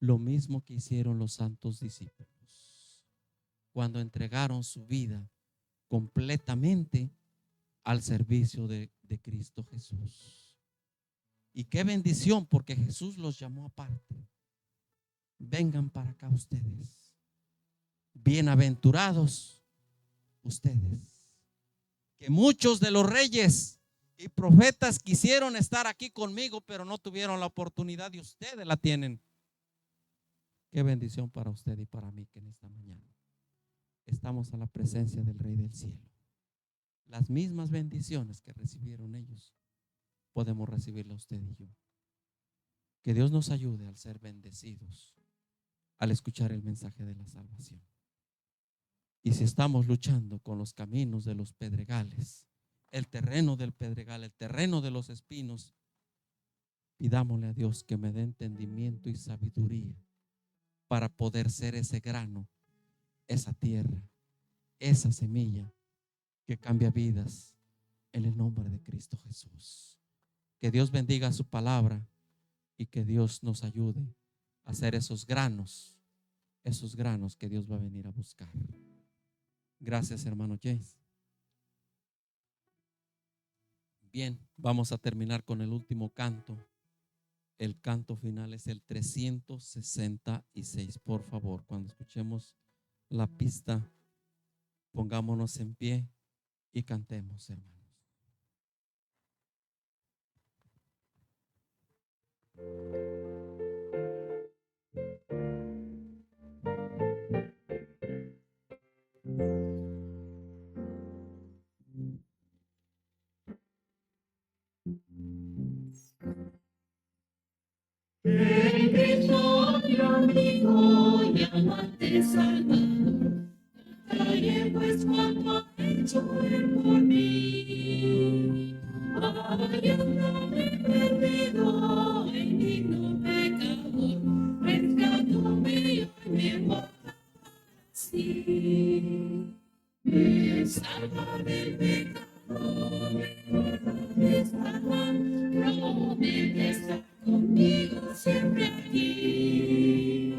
lo mismo que hicieron los santos discípulos cuando entregaron su vida completamente al servicio de Cristo Jesús. Y qué bendición, porque Jesús los llamó aparte. Vengan para acá ustedes, bienaventurados ustedes, que muchos de los reyes y profetas quisieron estar aquí conmigo, pero no tuvieron la oportunidad, y ustedes la tienen. Qué bendición para usted y para mí, que en esta mañana estamos a la presencia del Rey del cielo. Las mismas bendiciones que recibieron ellos, podemos recibirla usted y yo. Que Dios nos ayude al ser bendecidos, al escuchar el mensaje de la salvación. Y si estamos luchando con los caminos de los pedregales, el terreno del pedregal, el terreno de los espinos, pidámosle a Dios que me dé entendimiento y sabiduría para poder ser ese grano, esa tierra, esa semilla que cambia vidas, en el nombre de Cristo Jesús. Que Dios bendiga su palabra y que Dios nos ayude a hacer esos granos que Dios va a venir a buscar. Gracias, hermano James. Bien, vamos a terminar con el último canto. El canto final es el 366. Por favor, cuando escuchemos la pista, pongámonos en pie y cantemos, hermanos. En Cristo mi amigo, llámate Salvador. Cantaré pues cuanto ha hecho Él por mí. Hallándome perdido, indigno pecador, rescatóme y hoy me guarda así. Me salva del pecado, me guarda de Satán, promete estar conmigo siempre aquí.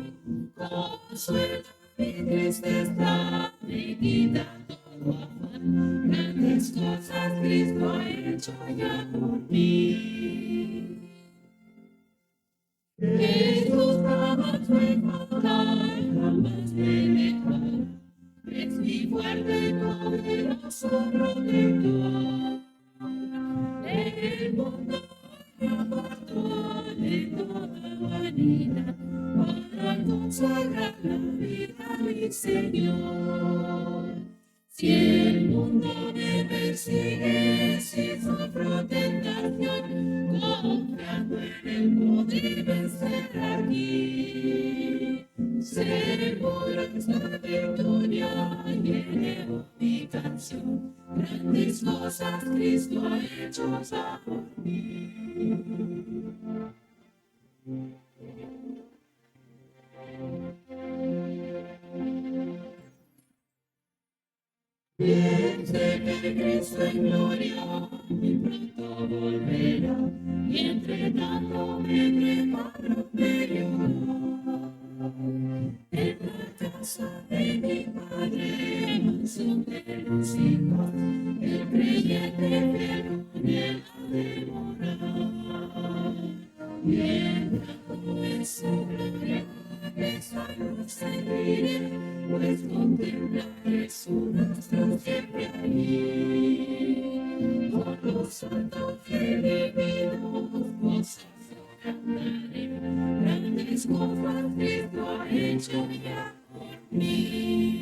Consuela mi tristeza, me quita todo afán. Grandes cosas Cristo ha hecho ya por mí. Jesús jamás me faltará, jamás me dejará. Es mi fuerte y poderoso protector. El mundo me apartó de toda vanidad para consagrar la vida a mi Señor. Si el mundo me persigue, sigue sin sufro tentación, confiando en el poder vencer aquí. Seguro es la victoria y elevo mi canción. Grandes cosas Cristo ha hecho ya por mí. Bien sé que Cristo en gloria muy pronto volverá, y entre tanto me preparo periodo. En la casa de mi Padre, mansión de los hijos, el creyente fiel con él ha de morar. Y entrando en su gloria, esa luz seguiré, pues contemplaré su rostro siempre allí. Con los santos redimidos, gozoso cantaré, grandes cosas Cristo ha hecho ya por mí.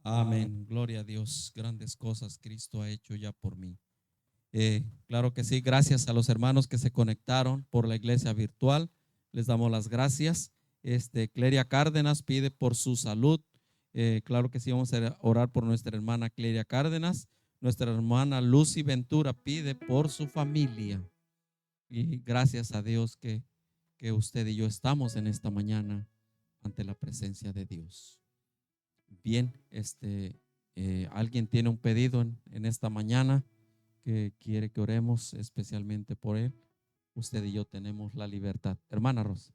Amén. Gloria a Dios. Grandes cosas Cristo ha hecho ya por mí. Claro que sí. Gracias a los hermanos que se conectaron por la iglesia virtual. Les damos las gracias. Cleria Cárdenas pide por su salud. Claro que sí, vamos a orar por nuestra hermana Cleria Cárdenas. Nuestra hermana Lucy Ventura pide por su familia. Y gracias a Dios que usted y yo estamos en esta mañana ante la presencia de Dios. Bien, alguien tiene un pedido en esta mañana que quiere que oremos especialmente por él. Usted y yo tenemos la libertad. Hermana Rosa.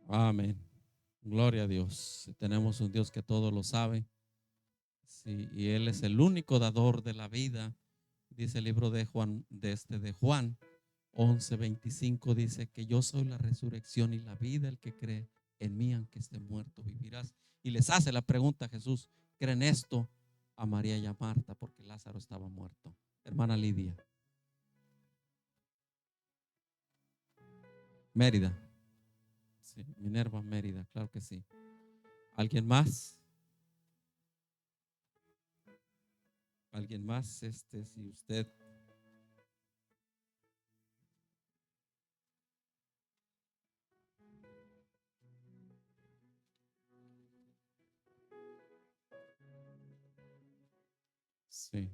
Amén. Gloria a Dios. Tenemos un Dios que todo lo sabe. Sí, y Él es el único dador de la vida. Dice el libro de Juan, de Juan 11:25, dice que yo soy la resurrección y la vida. El que cree en mí, aunque esté muerto, vivirás. Y les hace la pregunta a Jesús: ¿creen esto? A María y a Marta, porque Lázaro estaba muerto. Hermana Lidia. Mérida. Sí, Minerva Mérida, claro que sí. ¿Alguien más? ¿Alguien más? Si usted sí.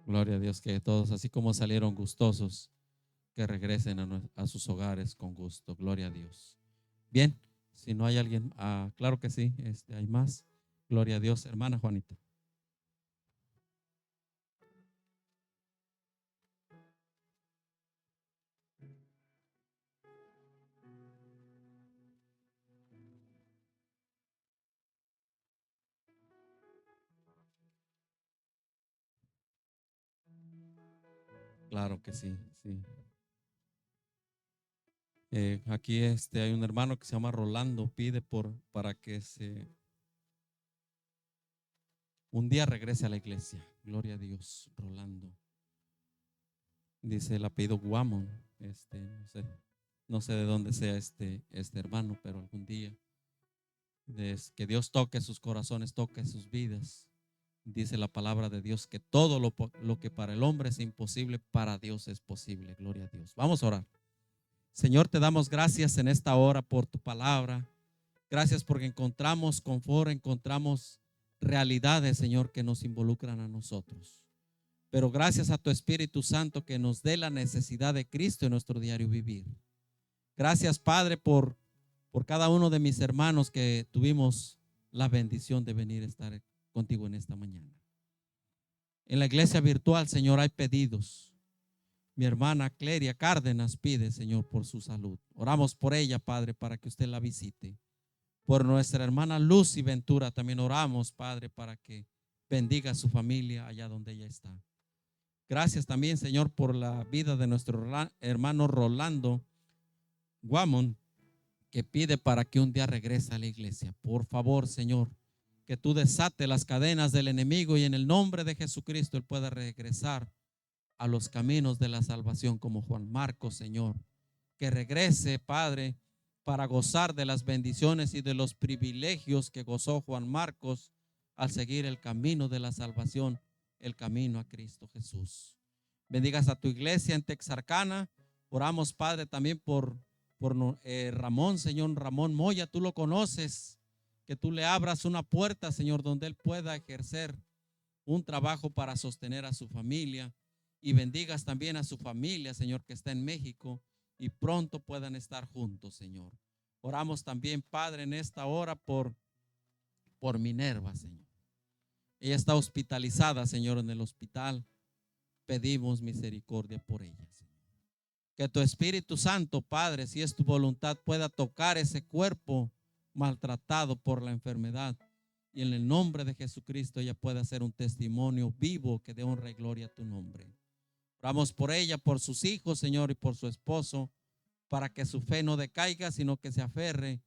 Gloria a Dios, que todos, así como salieron gustosos, que regresen a sus hogares con gusto. Gloria a Dios. Bien, si no hay alguien, claro que sí, hay más. Gloria a Dios, hermana Juanita. Claro que sí, sí. Aquí hay un hermano que se llama Rolando, pide para que un día regrese a la iglesia. Gloria a Dios, Rolando. Dice el apellido Guamon. No sé de dónde sea este hermano, pero algún día que Dios toque sus corazones, toque sus vidas. Dice la palabra de Dios que todo lo que para el hombre es imposible, para Dios es posible. Gloria a Dios. Vamos a orar. Señor, te damos gracias en esta hora por tu palabra. Gracias porque encontramos confort, encontramos realidades, Señor, que nos involucran a nosotros. Pero gracias a tu Espíritu Santo que nos dé la necesidad de Cristo en nuestro diario vivir. Gracias, Padre, por cada uno de mis hermanos que tuvimos la bendición de venir a estar contigo en esta mañana. En la iglesia virtual, Señor, hay pedidos. Mi hermana Cleria Cárdenas pide, Señor, por su salud. Oramos por ella, Padre, para que usted la visite. Por nuestra hermana Lucy Ventura también oramos, Padre, para que bendiga a su familia allá donde ella está. Gracias también, Señor, por la vida de nuestro hermano Rolando Guamón, que pide para que un día regrese a la iglesia. Por favor, Señor, que tú desate las cadenas del enemigo y en el nombre de Jesucristo él pueda regresar a los caminos de la salvación como Juan Marcos, Señor. Que regrese, Padre, para gozar de las bendiciones y de los privilegios que gozó Juan Marcos al seguir el camino de la salvación, el camino a Cristo Jesús. Bendigas a tu iglesia en Texarkana. Oramos, Padre, también por Ramón, Señor, Ramón Moya, tú lo conoces, que tú le abras una puerta, Señor, donde él pueda ejercer un trabajo para sostener a su familia, y bendigas también a su familia, Señor, que está en México y pronto puedan estar juntos, Señor. Oramos también, Padre, en esta hora por Minerva, Señor. Ella está hospitalizada, Señor, en el hospital. Pedimos misericordia por ella, Señor. Que tu Espíritu Santo, Padre, si es tu voluntad, pueda tocar ese cuerpo maltratado por la enfermedad. Y en el nombre de Jesucristo ella pueda ser un testimonio vivo que dé honra y gloria a tu nombre. Oramos por ella, por sus hijos, Señor, y por su esposo, para que su fe no decaiga, sino que se aferre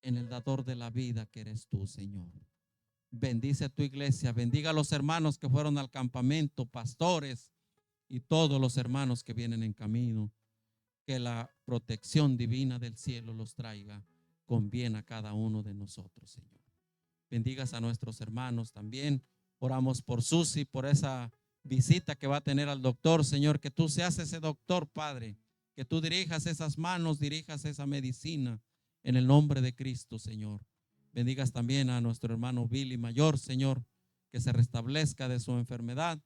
en el dador de la vida que eres tú, Señor. Bendice a tu iglesia, bendiga a los hermanos que fueron al campamento, pastores y todos los hermanos que vienen en camino. Que la protección divina del cielo los traiga con bien a cada uno de nosotros, Señor. Bendigas a nuestros hermanos también. Oramos por Susi, por esa visita que va a tener al doctor, Señor, que tú seas ese doctor, Padre, que tú dirijas esas manos, dirijas esa medicina en el nombre de Cristo, Señor. Bendigas también a nuestro hermano Billy Mayor, Señor, que se restablezca de su enfermedad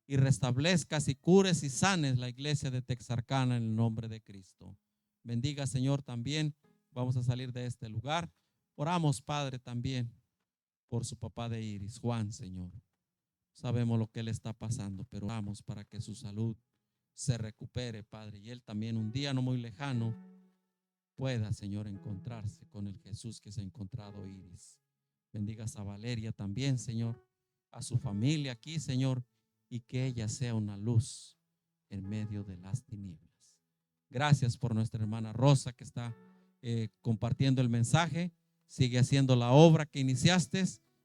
y restablezcas y cures y sanes la iglesia de Texarkana en el nombre de Cristo. Bendiga, Señor, también. Vamos a salir de este lugar. Oramos, Padre, también por su papá de Iris, Juan, Señor. Sabemos lo que él está pasando, pero oramos para que su salud se recupere, Padre, y él también un día no muy lejano pueda, Señor, encontrarse con el Jesús que se ha encontrado Iris. Bendigas a Valeria también, Señor, a su familia aquí, Señor, y que ella sea una luz en medio de las tinieblas. Gracias por nuestra hermana Rosa que está compartiendo el mensaje. Sigue haciendo la obra que iniciaste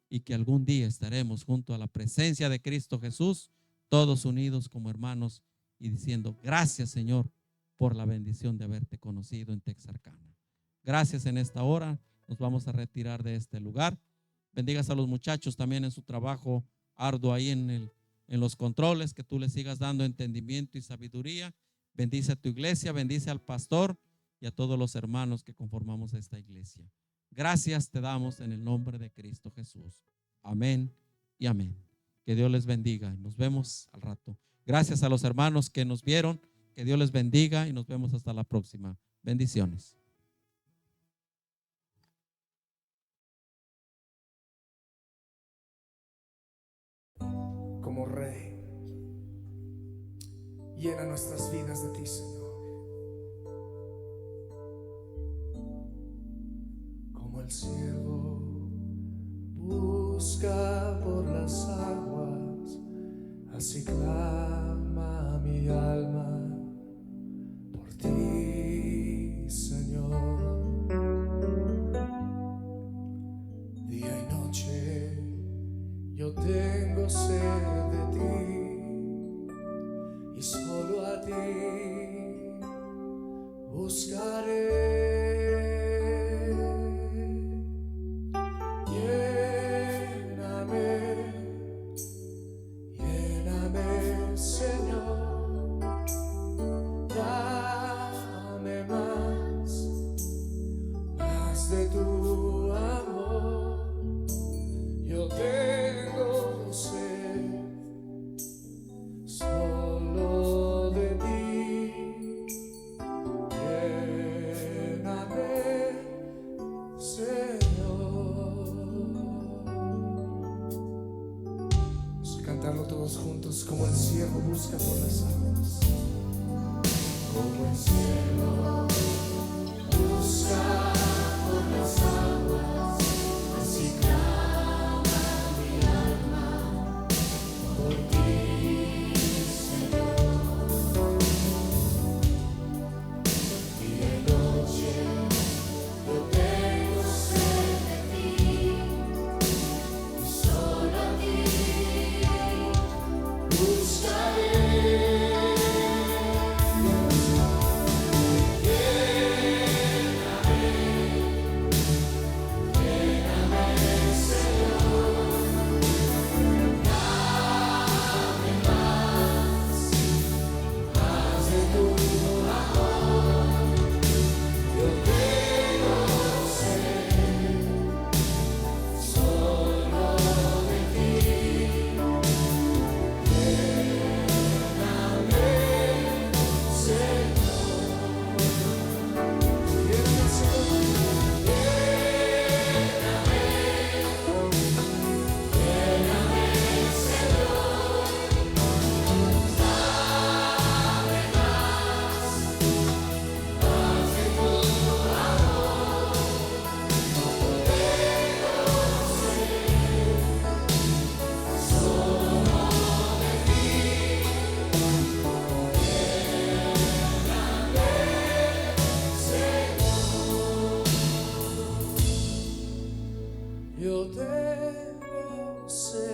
y que algún día estaremos junto a la presencia de Cristo Jesús, todos unidos como hermanos y diciendo gracias, Señor, por la bendición de haberte conocido en Texarkana. Gracias en esta hora. Nos vamos a retirar de este lugar. Bendigas a los muchachos también en su trabajo arduo ahí en los controles, que tú les sigas dando entendimiento y sabiduría. Bendice a tu iglesia, bendice al pastor y a todos los hermanos que conformamos esta iglesia. Gracias te damos en el nombre de Cristo Jesús. Amén y amén. Que Dios les bendiga. Nos vemos al rato. Gracias a los hermanos que nos vieron. Que Dios les bendiga y nos vemos hasta la próxima. Bendiciones. Como Rey, llena nuestras vidas de ti, Señor. Como el siervo busca por las aguas, así clama mi alma por ti, Señor. Día y noche yo tengo sed de ti y solo a ti buscaré. Lléname, Señor, dame más de tu amor. Yo tengo sed solo de ti. Lléname, Señor. Vamos a cantarlo todos juntos, como el siervo busca por las aguas. como el cielo busca por las aguas, así clama mi alma por ti, Señor. Día y noche yo tengo sed de ti, y solo a ti buscaré. Yo tengo sed